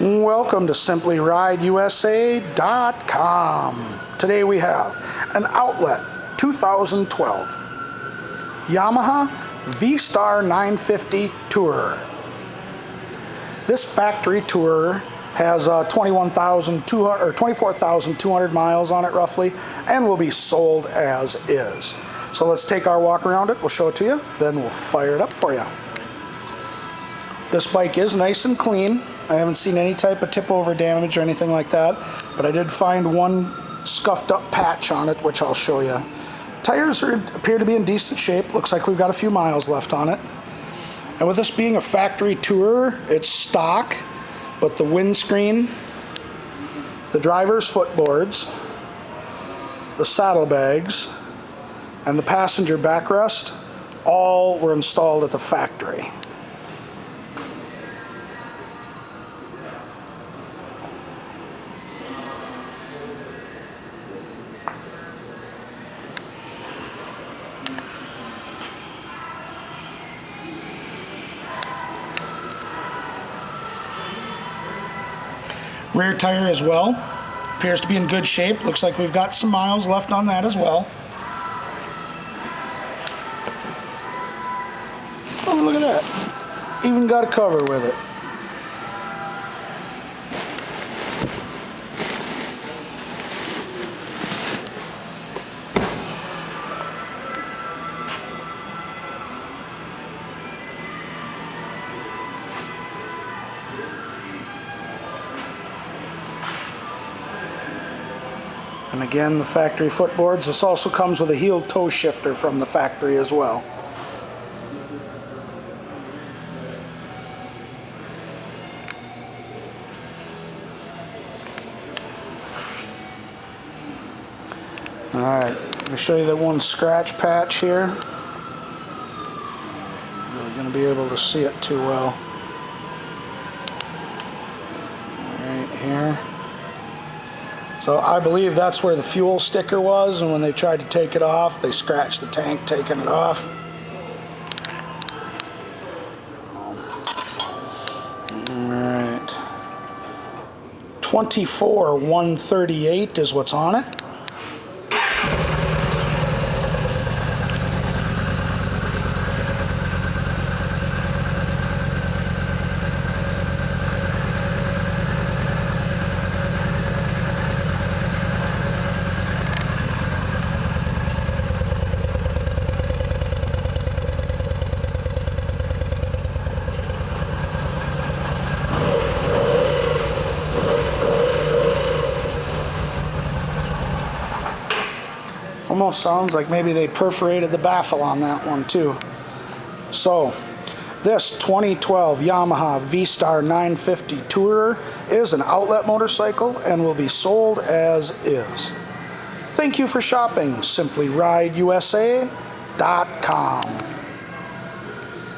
Welcome to SimplyRideUSA.com. Today we have an Outlet 2012 Yamaha V Star 950 Tourer. This factory Tourer has 24,200 miles on it roughly, and will be sold as is. So let's take our walk around it. We'll show it to you, then we'll fire it up for you. This bike is nice and clean. I haven't seen any type of tip over damage or anything like that, but I did find one scuffed up patch on it, which I'll show you. Tires appear to be in decent shape. Looks like we've got a few miles left on it. And with this being a factory Tourer, it's stock, but the windscreen, the driver's footboards, the saddlebags, and the passenger backrest all were installed at the factory. Rear tire as well appears to be in good shape. Looks like we've got some miles left on that as well. Oh, look at that. Even got a cover with it. And again, the factory footboards. This also comes with a heel toe shifter from the factory as well. Alright, let me show you that one scratch patch here. Not really going to be able to see it too well. Right here. So I believe that's where the fuel sticker was, and when they tried to take it off, they scratched the tank taking it off. Alright. 24,138 is what's on it. Almost sounds like maybe they perforated the baffle on that one too. So this 2012 Yamaha V Star 950 Tourer is an outlet motorcycle and will be sold as is. Thank you for shopping SimplyRideUSA.com.